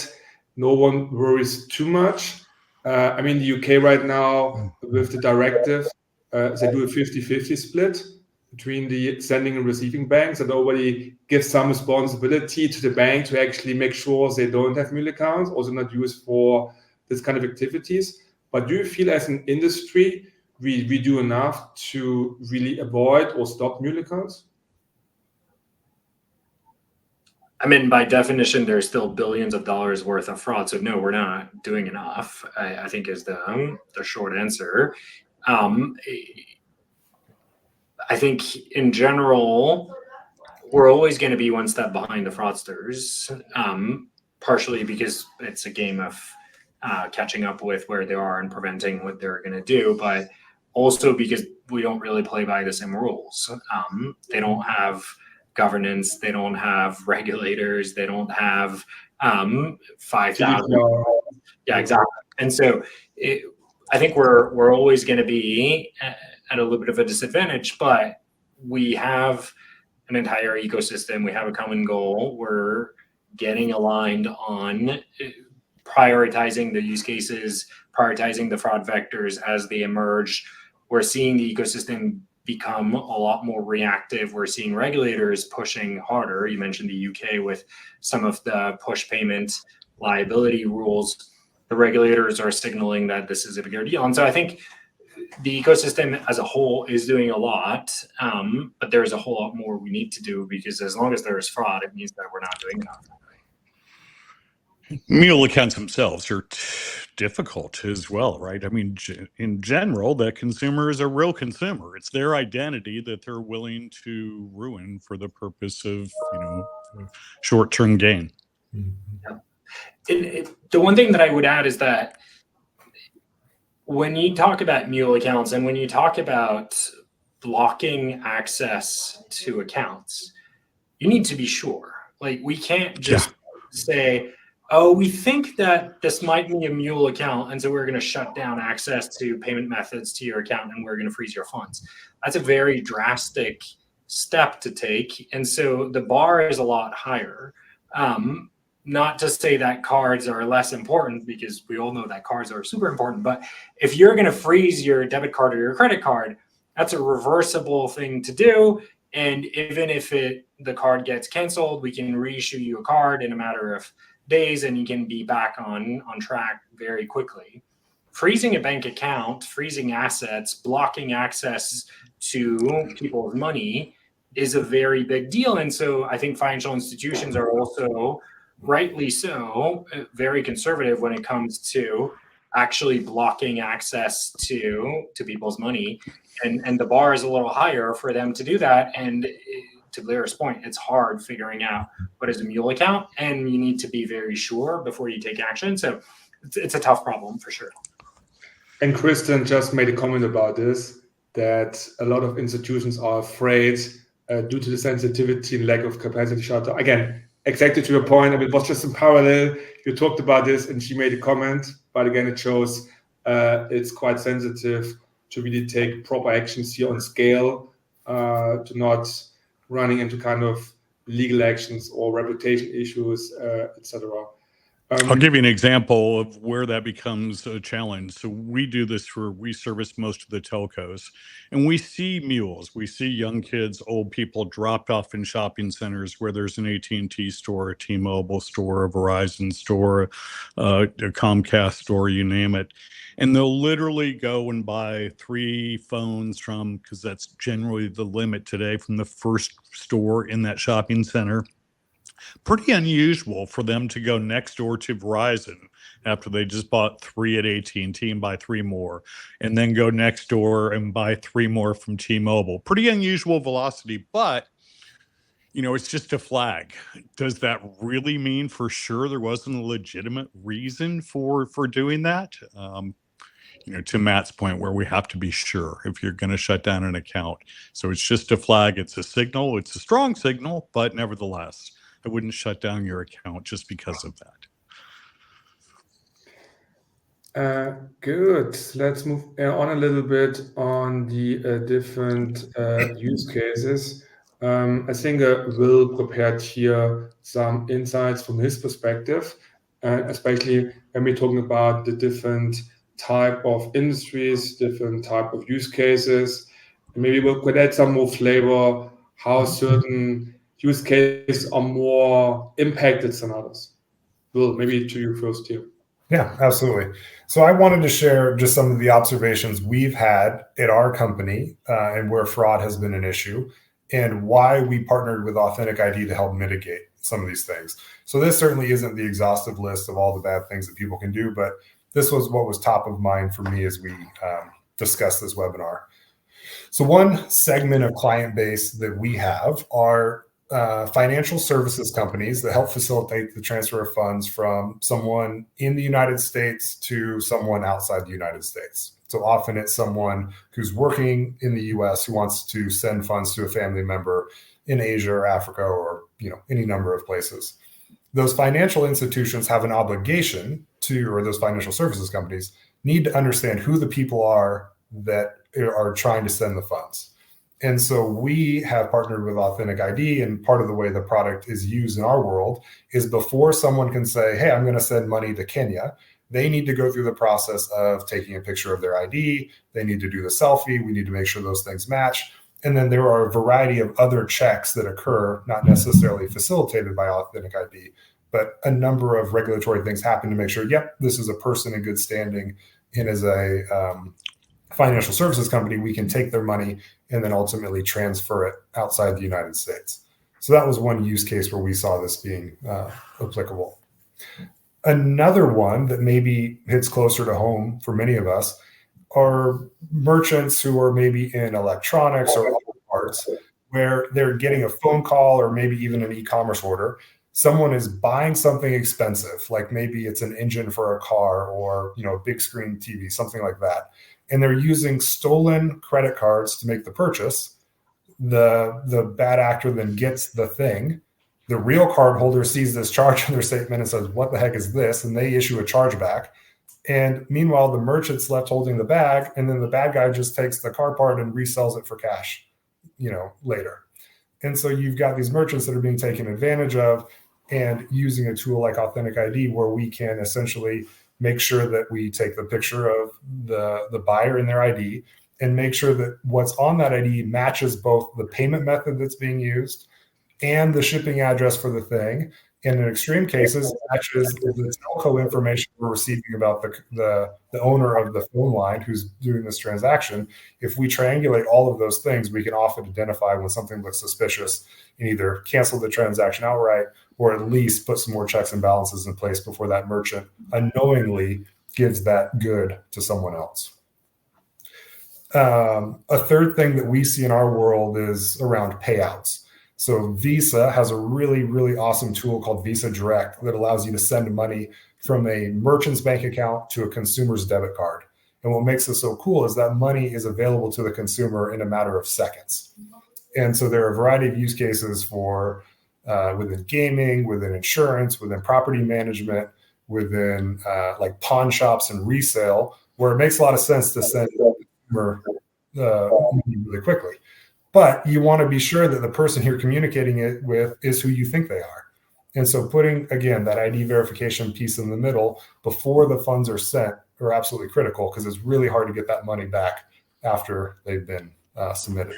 No one worries too much. I mean, the UK right now with the directive, they do a 50-50 split between the sending and receiving banks, and nobody gives some responsibility to the bank to actually make sure they don't have mule accounts, also not used for this kind of activities. But do you feel as an industry, we do enough to really avoid or stop mule accounts? I mean, by definition, there's still billions of dollars worth of fraud. So no, we're not doing enough, I think is the short answer. I think in general, we're always going to be one step behind the fraudsters, partially because it's a game of catching up with where they are and preventing what they're going to do, but also because we don't really play by the same rules. They don't have governance, they don't have regulators, they don't have 5,000. Yeah, exactly. And so I think we're always going to be at a little bit of a disadvantage, but we have an entire ecosystem. We have a common goal. We're getting aligned on prioritizing the use cases, prioritizing the fraud vectors as they emerge. We're seeing the ecosystem become a lot more reactive. We're seeing regulators pushing harder. You mentioned the UK with some of the push payment liability rules. The regulators are signaling that this is a bigger deal. And so I think the ecosystem as a whole is doing a lot, but there's a whole lot more we need to do, because as long as there is fraud, it means that we're not doing enough. Mule accounts themselves are difficult as well, right? I mean, in general, the consumer is a real consumer. It's their identity that they're willing to ruin for the purpose of, short-term gain. Yeah. The one thing that I would add is that when you talk about mule accounts and when you talk about blocking access to accounts, you need to be sure. Like, we can't just say, oh, we think that this might be a mule account, and so we're going to shut down access to payment methods to your account, and we're going to freeze your funds. That's a very drastic step to take. And so the bar is a lot higher. Not to say that cards are less important, because we all know that cards are super important. But if you're going to freeze your debit card or your credit card, that's a reversible thing to do. And even if the card gets canceled, we can reissue you a card in a matter of days, and you can be back on track very quickly. Freezing a bank account, freezing assets, blocking access to people's money is a very big deal. And so I think financial institutions are also, rightly so, very conservative when it comes to actually blocking access to people's money. And the bar is a little higher for them to do that. And to Blair's point, it's hard figuring out what is a mule account, and you need to be very sure before you take action. So it's a tough problem for sure. And Kristen just made a comment about this, that a lot of institutions are afraid due to the sensitivity and lack of capacity shutter. Again, exactly to your point, I mean, it was just in parallel. You talked about this and she made a comment, but again, it shows it's quite sensitive to really take proper actions here on scale, to not running into kind of legal actions or reputation issues, etc. I'll give you an example of where that becomes a challenge. So we service most of the telcos, and we see mules. We see young kids, old people dropped off in shopping centers where there's an AT&T store, a T-Mobile store, a Verizon store, a Comcast store, you name it. And they'll literally go and buy 3 phones because that's generally the limit today, from the first store in that shopping center. Pretty unusual for them to go next door to Verizon after they just bought 3 at AT&T and buy 3 more, and then go next door and buy 3 more from T-Mobile. Pretty unusual velocity, but it's just a flag. Does that really mean for sure there wasn't a legitimate reason for doing that? To Matt's point, where we have to be sure if you're going to shut down an account. So it's just a flag. It's a signal. It's a strong signal, but nevertheless, I wouldn't shut down your account just because of that. Good. Let's move on a little bit on the different use cases. I think Will prepared here some insights from his perspective, especially when we're talking about the different type of industries, different type of use cases. And maybe we could add some more flavor how certain use cases are more impacted than others. Will, maybe to you first here. Yeah, absolutely. So I wanted to share just some of the observations we've had at our company and where fraud has been an issue, and why we partnered with AuthenticID to help mitigate some of these things. So this certainly isn't the exhaustive list of all the bad things that people can do, but this was what was top of mind for me as we discussed this webinar. So one segment of client base that we have are financial services companies that help facilitate the transfer of funds from someone in the United States to someone outside the United States. So often it's someone who's working in the US who wants to send funds to a family member in Asia or Africa or any number of places. Those financial institutions have an obligation to, or those financial services companies need to understand who the people are that are trying to send the funds. And so we have partnered with AuthenticID, and part of the way the product is used in our world is before someone can say, hey, I'm going to send money to Kenya, they need to go through the process of taking a picture of their ID. They need to do the selfie. We need to make sure those things match. And then there are a variety of other checks that occur, not necessarily facilitated by AuthenticID, but a number of regulatory things happen to make sure, yep, this is a person in good standing, and as a financial services company, we can take their money and then ultimately transfer it outside the United States. So that was one use case where we saw this being applicable. Another one that maybe hits closer to home for many of us are merchants who are maybe in electronics or other parts, where they're getting a phone call or maybe even an e-commerce order. Someone is buying something expensive, like maybe it's an engine for a car or a big screen TV, something like that. And they're using stolen credit cards to make the purchase. The bad actor then gets the thing. The real card holder sees this charge in their statement and says, what the heck is this? And they issue a chargeback. And meanwhile, the merchant's left holding the bag, and then the bad guy just takes the car part and resells it for cash, later. And so you've got these merchants that are being taken advantage of, and using a tool like AuthenticID where we can essentially make sure that we take the picture of the buyer and their ID and make sure that what's on that ID matches both the payment method that's being used and the shipping address for the thing. And in extreme cases, matches the telco information we're receiving about the owner of the phone line who's doing this transaction. If we triangulate all of those things, we can often identify when something looks suspicious and either cancel the transaction outright or at least put some more checks and balances in place before that merchant unknowingly gives that good to someone else. A third thing that we see in our world is around payouts. So Visa has a really, really awesome tool called Visa Direct that allows you to send money from a merchant's bank account to a consumer's debit card. And what makes this so cool is that money is available to the consumer in a matter of seconds. And so there are a variety of use cases for within gaming, within insurance, within property management, within like pawn shops and resale, where it makes a lot of sense to send the consumer money really quickly. But you want to be sure that the person you're communicating it with is who you think they are. And so putting, again, that ID verification piece in the middle before the funds are sent are absolutely critical, because it's really hard to get that money back after they've been submitted.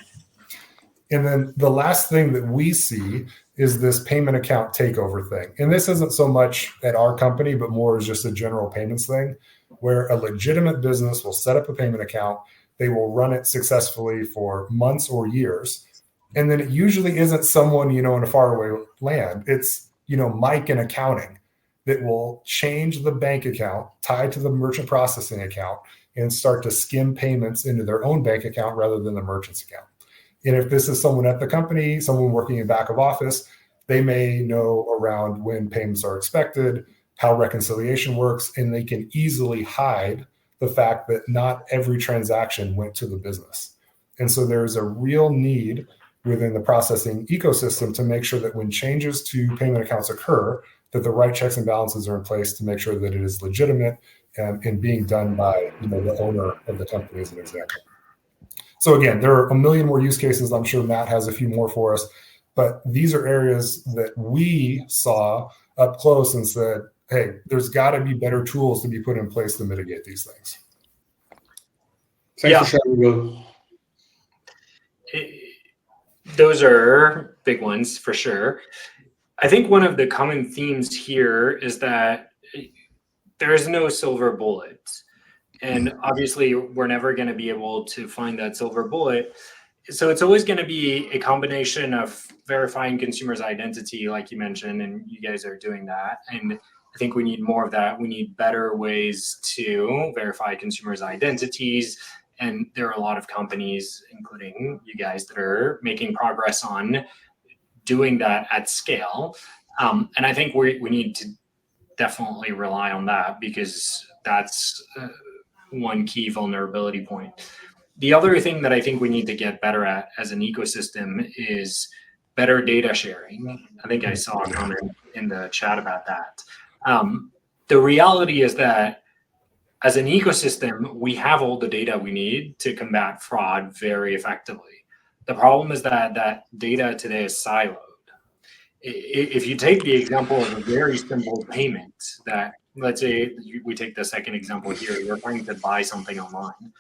And then the last thing that we see is this payment account takeover thing. And this isn't so much at our company, but more as just a general payments thing, where a legitimate business will set up a payment account. They will run it successfully for months or years. And then it usually isn't someone, in a faraway land. It's, Mike in accounting that will change the bank account tied to the merchant processing account and start to skim payments into their own bank account rather than the merchant's account. And if this is someone at the company, someone working in back of office, they may know around when payments are expected, how reconciliation works, and they can easily hide the fact that not every transaction went to the business. And so there's a real need within the processing ecosystem to make sure that when changes to payment accounts occur, that the right checks and balances are in place to make sure that it is legitimate and being done by the owner of the company, as an example. So again, there are a million more use cases. I'm sure Matt has a few more for us, but these are areas that we saw up close and said, hey, there's got to be better tools to be put in place to mitigate these things. Thanks for sharing, Will. Those are big ones for sure. I think one of the common themes here is that there is no silver bullet. And obviously, we're never going to be able to find that silver bullet. So it's always going to be a combination of verifying consumers' identity, like you mentioned, and you guys are doing that. And I think we need more of that. We need better ways to verify consumers' identities. And there are a lot of companies, including you guys, that are making progress on doing that at scale. And I think we need to definitely rely on that, because that's one key vulnerability point. The other thing that I think we need to get better at as an ecosystem is better data sharing. I think I saw a comment in the chat about that. The reality is that as an ecosystem, we have all the data we need to combat fraud very effectively. The problem is that that data today is siloed. If you take the example of a very simple payment, that let's say we take the second example here, you're trying to buy something online.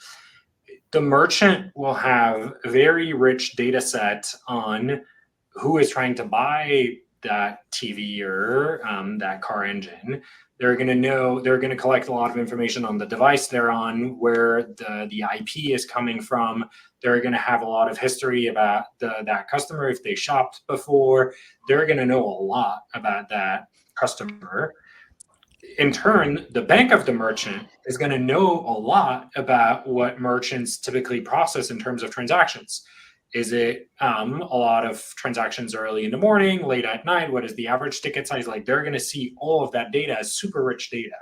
The merchant will have a very rich data set on who is trying to buy that TV or that car engine. They're going to collect a lot of information on the device they're on, where the IP is coming from. They're going to have a lot of history about that customer. If they shopped before, they're going to know a lot about that customer. In turn, the bank of the merchant is going to know a lot about what merchants typically process in terms of transactions. Is it a lot of transactions early in the morning, late at night? What is the average ticket size? Like, they're going to see all of that data as super rich data.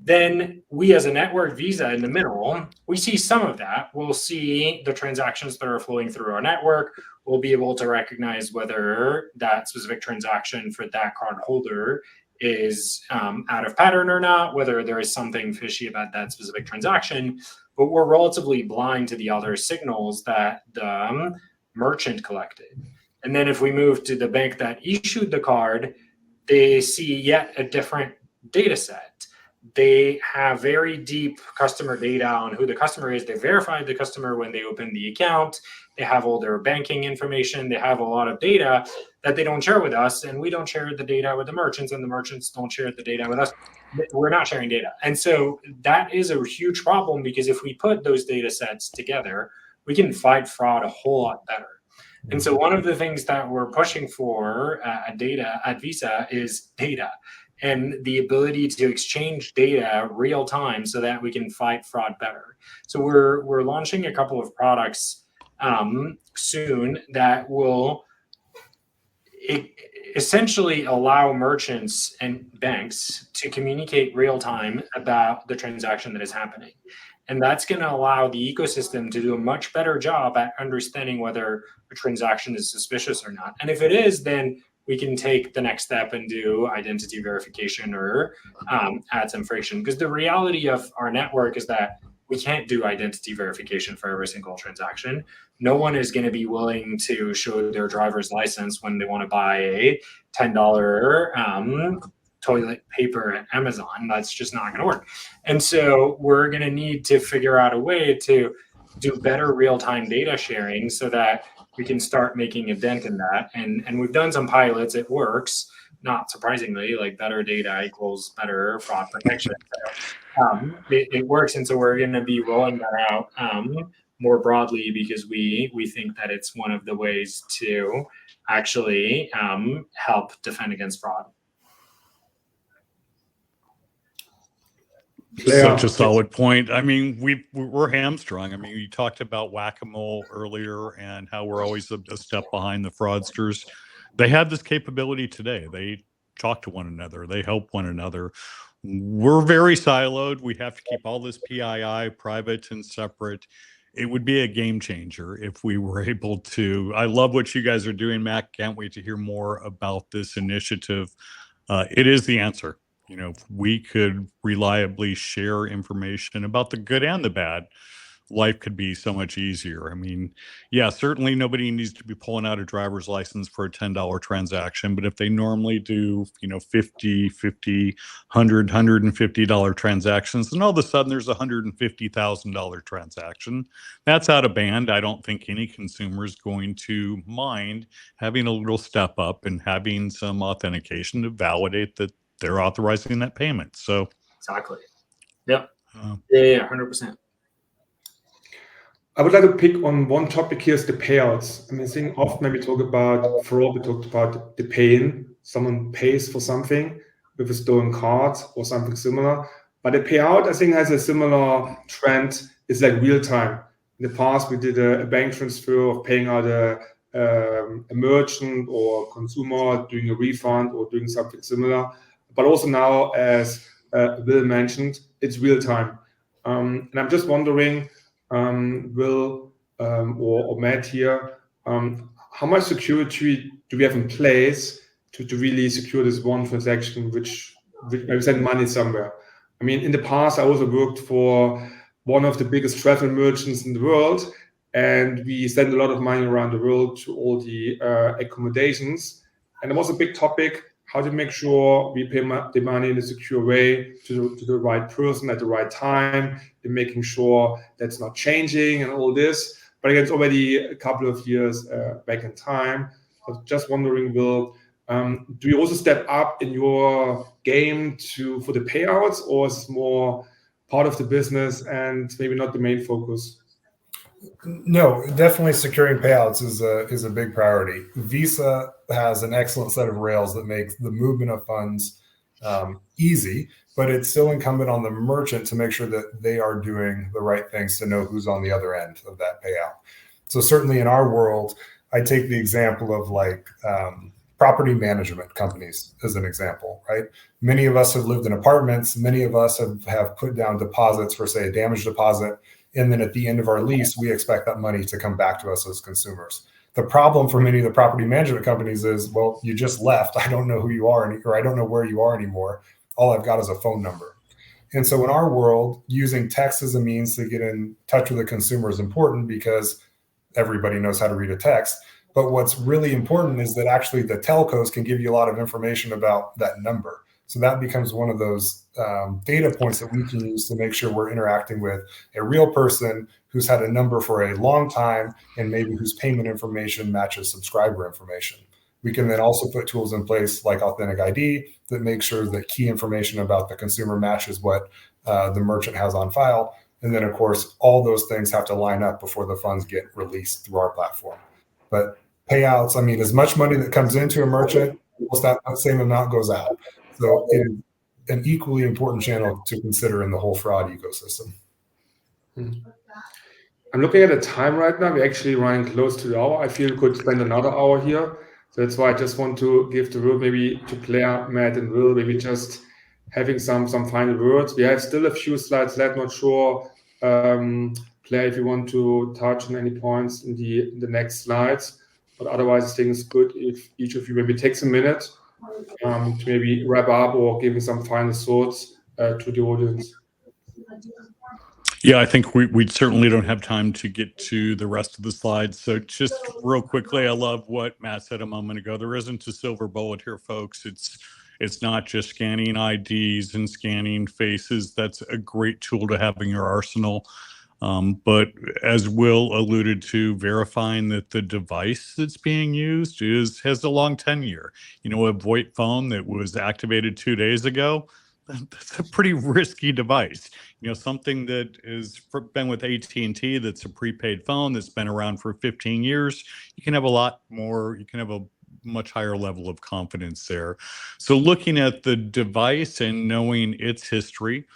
Then we, as a network Visa in the middle, we see some of that. We'll see the transactions that are flowing through our network. We'll be able to recognize whether that specific transaction for that card holder is out of pattern or not, whether there is something fishy about that specific transaction. But we're relatively blind to the other signals that the merchant collected. And then if we move to the bank that issued the card, they see yet a different data set. They have very deep customer data on who the customer is. They verified the customer when they opened the account. They have all their banking information. They have a lot of data that they don't share with us, and we don't share the data with the merchants, and the merchants don't share the data with us. We're not sharing data. And so that is a huge problem, because if we put those data sets together, we can fight fraud a whole lot better. And so one of the things that we're pushing for at Visa is data, and the ability to exchange data real time so that we can fight fraud better. So we're launching a couple of products soon that will essentially allow merchants and banks to communicate real time about the transaction that is happening. And that's going to allow the ecosystem to do a much better job at understanding whether a transaction is suspicious or not. And if it is, then we can take the next step and do identity verification or add some friction. Because the reality of our network is that we can't do identity verification for every single transaction. No one is going to be willing to show their driver's license when they want to buy a $10 toilet paper at Amazon. That's just not going to work. And so we're going to need to figure out a way to do better real-time data sharing so that we can start making a dent in that. And we've done some pilots. It works, not surprisingly, like better data equals better fraud protection. So, it works. And so we're going to be rolling that out more broadly, because we think that it's one of the ways to actually help defend against fraud. Such a solid point. I mean, we're hamstrung. I mean, you talked about whack-a-mole earlier and how we're always a step behind the fraudsters. They have this capability today. They talk to one another. They help one another. We're very siloed. We have to keep all this PII private and separate. It would be a game changer if we were able to. I love what you guys are doing, Mac. Can't wait to hear more about this initiative. It is the answer. You know, if we could reliably share information about the good and the bad, life could be so much easier. I mean, yeah, certainly nobody needs to be pulling out a driver's license for a $10 transaction, but if they normally do, you know, $50, $100, $150 transactions, and all of a sudden there's a $150,000 transaction, that's out of band. I don't think any consumer is going to mind having a little step up and having some authentication to validate that they're authorizing that payment. So exactly. Yep. Yeah, 100%. I would like to pick on one topic here is the payouts. I mean, I think often when we talk about fraud, we talked about the pay-in. Someone pays for something with a stolen card or something similar. But the payout, I think, has a similar trend. It's like real time. In the past, we did a bank transfer of paying out a merchant or consumer doing a refund or doing something similar. But also now, as Will mentioned, it's real time. And I'm just wondering, Will or Matt here, how much security do we have in place to really secure this one transaction, which maybe send money somewhere? I mean, in the past, I also worked for one of the biggest travel merchants in the world, and we sent a lot of money around the world to all the accommodations. And it was a big topic, how to make sure we pay the money in a secure way to the right person at the right time, and making sure that's not changing and all this. But again, it's already a couple of years back in time. I was just wondering, Will, do you also step up in your game for the payouts, or is it more part of the business and maybe not the main focus? No, definitely securing payouts is a big priority. Visa has an excellent set of rails that makes the movement of funds easy, but it's still incumbent on the merchant to make sure that they are doing the right things to know who's on the other end of that payout. So certainly in our world, I take the example of like property management companies as an example, right? Many of us have lived in apartments. Many of us have put down deposits for, say, a damage deposit. And then at the end of our lease, we expect that money to come back to us as consumers. The problem for many of the property management companies is, well, you just left. I don't know who you are, or I don't know where you are anymore. All I've got is a phone number. And so in our world, using text as a means to get in touch with a consumer is important because everybody knows how to read a text. But what's really important is that actually the telcos can give you a lot of information about that number. So that becomes one of those data points that we can use to make sure we're interacting with a real person who's had a number for a long time and maybe whose payment information matches subscriber information. We can then also put tools in place like AuthenticID that make sure that key information about the consumer matches what the merchant has on file. And then, of course, all those things have to line up before the funds get released through our platform. But payouts, I mean, as much money that comes into a merchant, almost that same amount goes out. So it is an equally important channel to consider in the whole fraud ecosystem. I'm looking at the time right now. We're actually running close to the hour. I feel we could spend another hour here. So that's why I just want to give the word maybe to Blair, Matt, and Will, maybe just having some final words. We have still a few slides left. Not sure, Blair, if you want to touch on any points in the next slides. But otherwise, I think it's good if each of you maybe takes a minute to maybe wrap up or give me some final thoughts to the audience. Yeah, I think we certainly don't have time to get to the rest of the slides. So just real quickly, I love what Matt said a moment ago. There isn't a silver bullet here, folks. It's not just scanning IDs and scanning faces. That's a great tool to have in your arsenal. But as Will alluded to, verifying that the device that's being used has a long tenure. You know, a VoIP phone that was activated 2 days ago, that's a pretty risky device. You know, something that has been with AT&T that's a prepaid phone that's been around for 15 years, you can have a lot more, you can have a much higher level of confidence there. So looking at the device and knowing its history,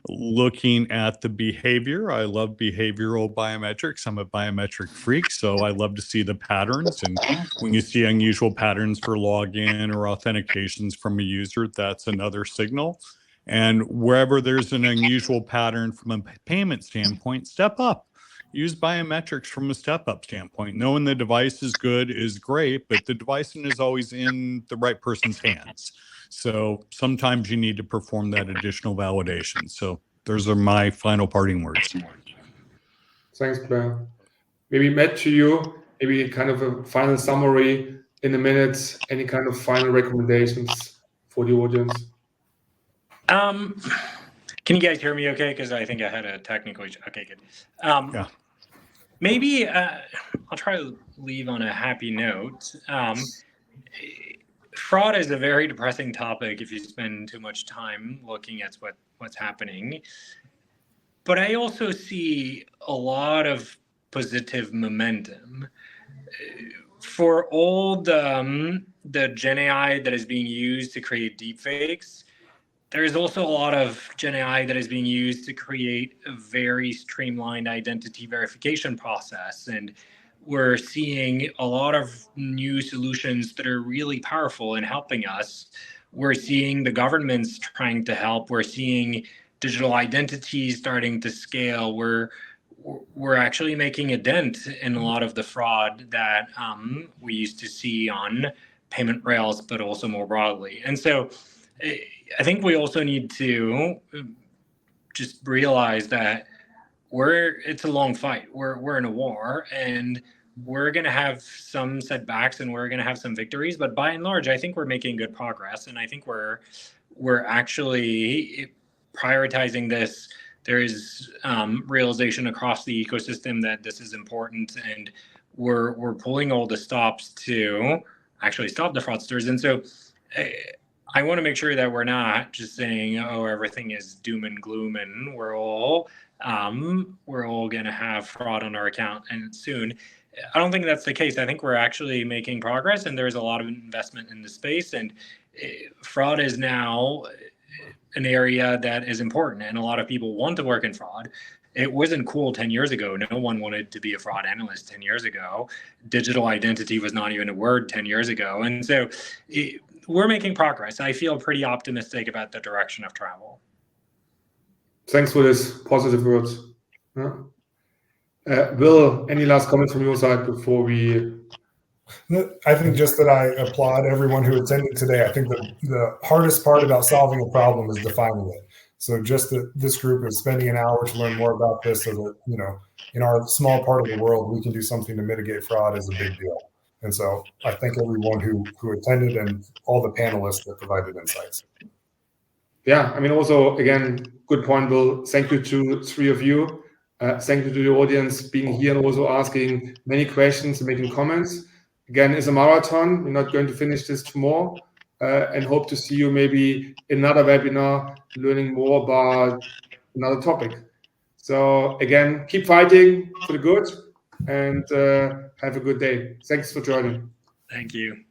looking at the behavior. I love behavioral biometrics. I'm a biometric freak, so I love to see the patterns. And when you see unusual patterns for login or authentications from a user, that's another signal. And wherever there's an unusual pattern from a payment standpoint, step up. Use biometrics from a step-up standpoint. Knowing the device is good is great, but the device is always in the right person's hands. So sometimes you need to perform that additional validation. So those are my final parting words. Thanks, Blair. Maybe Matt, to you, maybe kind of a final summary in a minute, any kind of final recommendations for the audience? Can you guys hear me okay? Because I think I had a technical issue. Okay, good. Yeah. Maybe I'll try to leave on a happy note. Fraud is a very depressing topic if you spend too much time looking at what's happening. But I also see a lot of positive momentum. For all the Gen AI that is being used to create deepfakes, there's also a lot of Gen AI that is being used to create a very streamlined identity verification process. And we're seeing a lot of new solutions that are really powerful in helping us. We're seeing the governments trying to help. We're seeing digital identities starting to scale. We're actually making a dent in a lot of the fraud that we used to see on payment rails, but also more broadly. And so I think we also need to just realize that it's a long fight. We're in a war, and we're going to have some setbacks and we're going to have some victories, but by and large, I think we're making good progress. And I think we're actually prioritizing this. There is realization across the ecosystem that this is important, and we're pulling all the stops to actually stop the fraudsters. And so I want to make sure that we're not just saying, oh, everything is doom and gloom and we're all going to have fraud on our account and soon. I don't think that's the case. I think we're actually making progress, and there's a lot of investment in the space, and fraud is now an area that is important, and a lot of people want to work in fraud. It wasn't cool 10 years ago. No one wanted to be a fraud analyst 10 years ago. Digital identity was not even a word 10 years ago. And so we're making progress. I feel pretty optimistic about the direction of travel. Thanks for this positive words. Yeah. Will, any last comments from your side before we... I think just that I applaud everyone who attended today. I think the hardest part about solving a problem is defining it. So just that this group is spending an hour to learn more about this so that, you know, in our small part of the world, we can do something to mitigate fraud is a big deal. And so I thank everyone who attended and all the panelists that provided insights. Yeah, I mean, also, again, good point, Will. Thank you to three of you. Thank you to the audience being here and also asking many questions and making comments. Again, it's a marathon. We're not going to finish this tomorrow, and hope to see you maybe in another webinar, learning more about another topic. So again, keep fighting for the good and have a good day. Thanks for joining. Thank you.